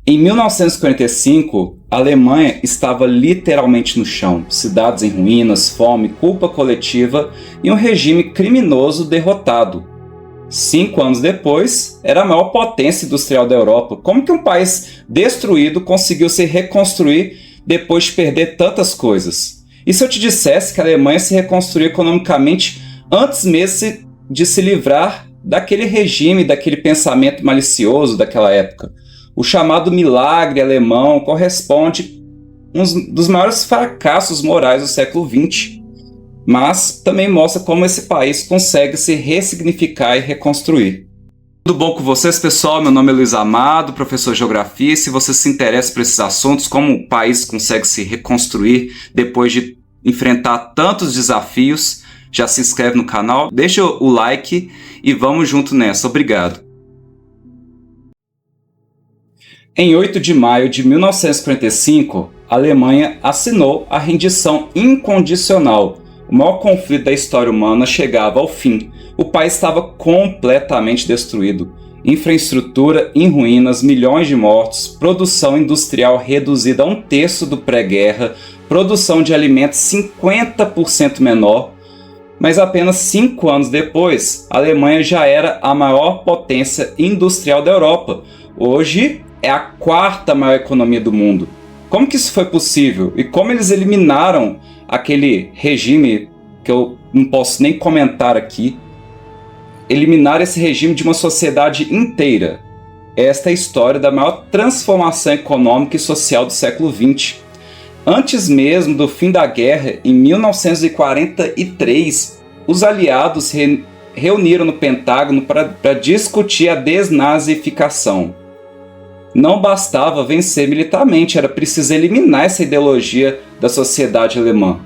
Em 1945, a Alemanha estava literalmente no chão, cidades em ruínas, fome, culpa coletiva e um regime criminoso derrotado. 5 anos depois, era a maior potência industrial da Europa. Como que um país destruído conseguiu se reconstruir depois de perder tantas coisas? E se eu te dissesse que a Alemanha se reconstruiu economicamente antes mesmo de se livrar daquele regime, daquele pensamento malicioso daquela época? O chamado milagre alemão corresponde a um dos maiores fracassos morais do século XX, mas também mostra como esse país consegue se ressignificar e reconstruir. Tudo bom com vocês, pessoal? Meu nome é Luiz Amado, professor de Geografia, e se você se interessa por esses assuntos, como o país consegue se reconstruir depois de enfrentar tantos desafios, já se inscreve no canal, deixa o like e vamos junto nessa. Obrigado! Em 8 de maio de 1945, a Alemanha assinou a rendição incondicional. O maior conflito da história humana chegava ao fim. O país estava completamente destruído. Infraestrutura em ruínas, milhões de mortos, produção industrial reduzida a 1/3 do pré-guerra, produção de alimentos 50% menor. Mas apenas 5 anos depois, a Alemanha já era a maior potência industrial da Europa. Hoje, é a 4ª maior economia do mundo. Como que isso foi possível? E como eles eliminaram aquele regime que eu não posso nem comentar aqui? Eliminar esse regime de uma sociedade inteira. Esta é a história da maior transformação econômica e social do século XX. Antes mesmo do fim da guerra, em 1943, os aliados reuniram no Pentágono para discutir a desnazificação. Não bastava vencer militarmente, era preciso eliminar essa ideologia da sociedade alemã.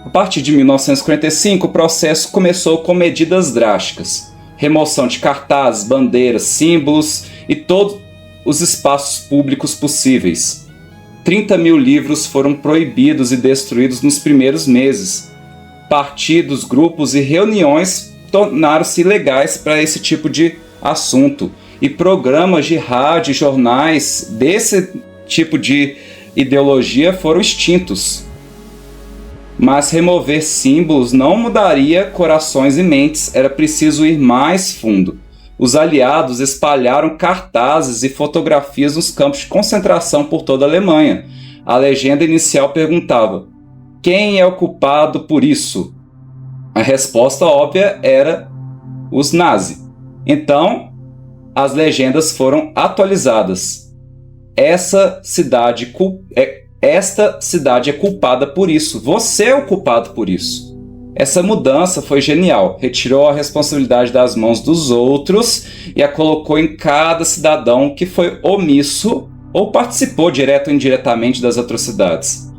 A partir de 1945, o processo começou com medidas drásticas. Remoção de cartazes, bandeiras, símbolos e todos os espaços públicos possíveis. 30 mil livros foram proibidos e destruídos nos primeiros meses. Partidos, grupos e reuniões tornaram-se ilegais para esse tipo de assunto. E programas de rádio e jornais desse tipo de ideologia foram extintos. Mas remover símbolos não mudaria corações e mentes, era preciso ir mais fundo. Os aliados espalharam cartazes e fotografias nos campos de concentração por toda a Alemanha. A legenda inicial perguntava: quem é o culpado por isso? A resposta óbvia era os nazis. Então, as legendas foram atualizadas. Esta cidade é culpada por isso. Você é o culpado por isso. Essa mudança foi genial. Retirou a responsabilidade das mãos dos outros e a colocou em cada cidadão que foi omisso ou participou direto ou indiretamente das atrocidades.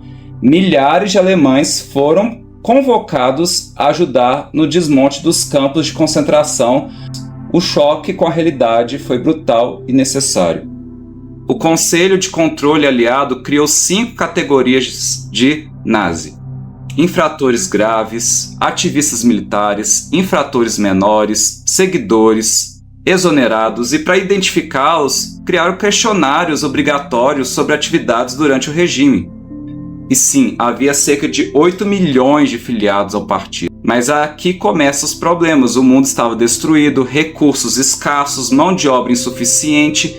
Milhares de alemães foram convocados a ajudar no desmonte dos campos de concentração. O choque com a realidade foi brutal e necessário. O Conselho de Controle Aliado criou 5 categorias de nazi: infratores graves, ativistas militares, infratores menores, seguidores, exonerados, e para identificá-los, criaram questionários obrigatórios sobre atividades durante o regime. E sim, havia cerca de 8 milhões de filiados ao partido. Mas aqui começam os problemas. O mundo estava destruído, recursos escassos, mão de obra insuficiente,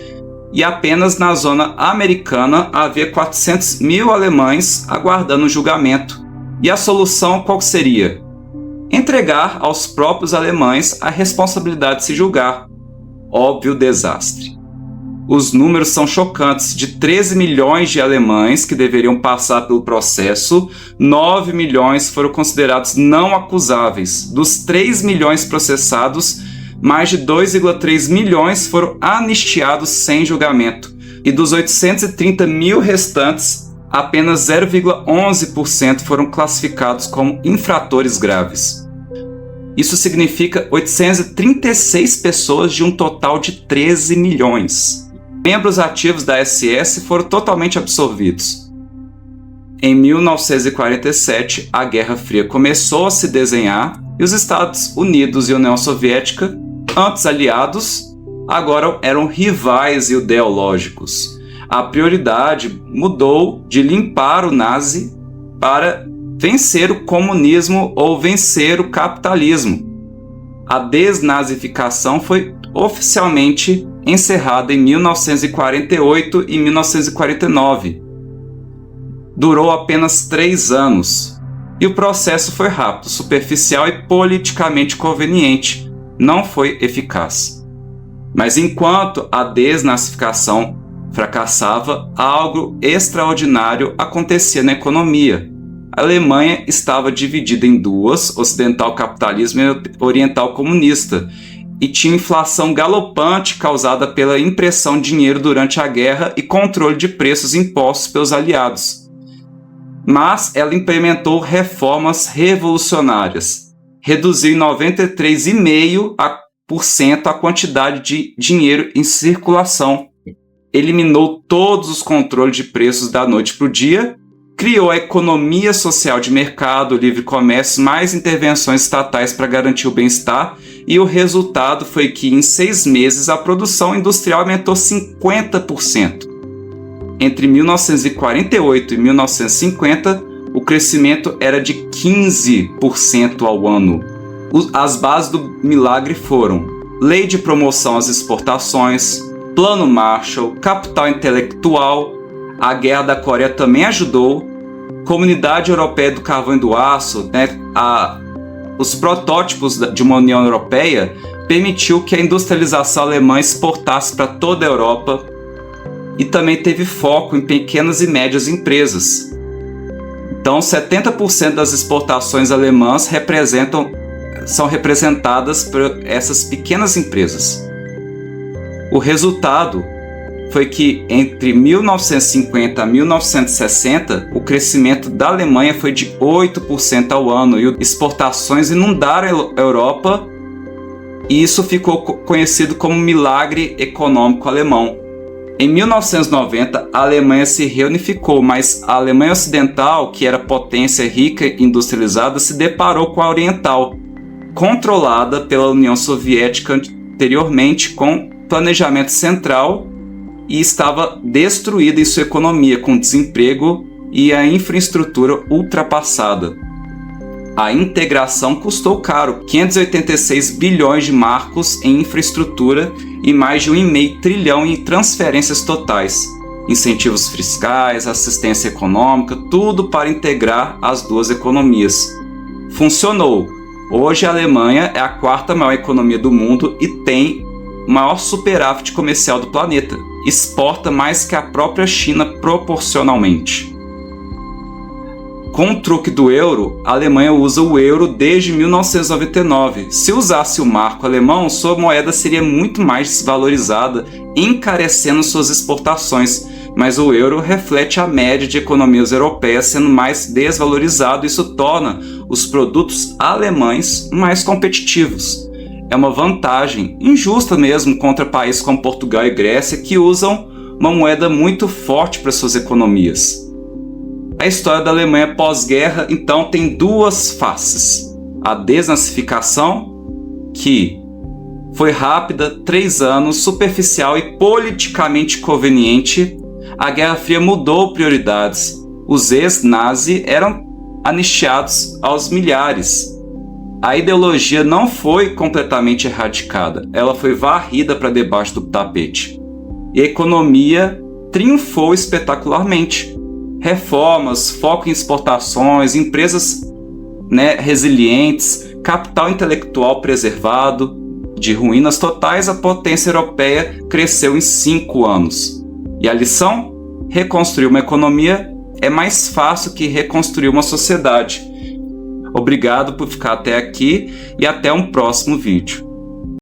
e apenas na zona americana havia 400 mil alemães aguardando um julgamento. E a solução qual seria? Entregar aos próprios alemães a responsabilidade de se julgar. Óbvio desastre. Os números são chocantes. De 13 milhões de alemães que deveriam passar pelo processo, 9 milhões foram considerados não acusáveis. Dos 3 milhões processados, mais de 2,3 milhões foram anistiados sem julgamento. E dos 830 mil restantes, apenas 0,11% foram classificados como infratores graves. Isso significa 836 pessoas de um total de 13 milhões. Membros ativos da SS foram totalmente absorvidos. Em 1947, a Guerra Fria começou a se desenhar e os Estados Unidos e a União Soviética, antes aliados, agora eram rivais ideológicos. A prioridade mudou de limpar o nazi para vencer o comunismo ou vencer o capitalismo. A desnazificação foi oficialmente encerrada em 1948 e 1949. Durou apenas 3 anos. E o processo foi rápido, superficial e politicamente conveniente. Não foi eficaz. Mas enquanto a desnazificação fracassava, algo extraordinário acontecia na economia. A Alemanha estava dividida em duas, ocidental capitalismo e oriental comunista, e tinha inflação galopante causada pela impressão de dinheiro durante a guerra e controle de preços impostos pelos aliados. Mas ela implementou reformas revolucionárias, reduziu em 93,5% a quantidade de dinheiro em circulação, eliminou todos os controles de preços da noite para o dia, criou a economia social de mercado, livre comércio, mais intervenções estatais para garantir o bem-estar, e o resultado foi que em 6 meses a produção industrial aumentou 50%. Entre 1948 e 1950, o crescimento era de 15% ao ano. As bases do milagre foram Lei de Promoção às Exportações, Plano Marshall, Capital Intelectual, a Guerra da Coreia também ajudou, Comunidade Europeia do Carvão e do Aço, os protótipos de uma União Europeia permitiu que a industrialização alemã exportasse para toda a Europa e também teve foco em pequenas e médias empresas. Então, 70% das exportações alemãs são representadas por essas pequenas empresas. O resultado foi que entre 1950 a 1960, o crescimento da Alemanha foi de 8% ao ano e exportações inundaram a Europa, e isso ficou conhecido como milagre econômico alemão. Em 1990, a Alemanha se reunificou, mas a Alemanha Ocidental, que era potência rica e industrializada, se deparou com a Oriental, controlada pela União Soviética anteriormente com planejamento central, e estava destruída em sua economia, com desemprego e a infraestrutura ultrapassada. A integração custou caro, 586 bilhões de marcos em infraestrutura e mais de 1,5 trilhão em transferências totais, incentivos fiscais, assistência econômica, tudo para integrar as duas economias. Funcionou. Hoje a Alemanha é a 4ª maior economia do mundo e tem o maior superávit comercial do planeta. Exporta mais que a própria China proporcionalmente. Com o truque do euro, a Alemanha usa o euro desde 1999. Se usasse o marco alemão, sua moeda seria muito mais desvalorizada, encarecendo suas exportações, mas o euro reflete a média de economias europeias sendo mais desvalorizado, e isso torna os produtos alemães mais competitivos. É uma vantagem injusta mesmo contra países como Portugal e Grécia, que usam uma moeda muito forte para suas economias. A história da Alemanha pós-guerra, então, tem 2 faces. A desnazificação, que foi rápida, 3 anos, superficial e politicamente conveniente. A Guerra Fria mudou prioridades. Os ex-nazi eram anistiados aos milhares. A ideologia não foi completamente erradicada, ela foi varrida para debaixo do tapete. E a economia triunfou espetacularmente. Reformas, foco em exportações, empresas resilientes, capital intelectual preservado. De ruínas totais, a potência europeia cresceu em 5 anos. E a lição? Reconstruir uma economia é mais fácil que reconstruir uma sociedade. Obrigado por ficar até aqui e até um próximo vídeo.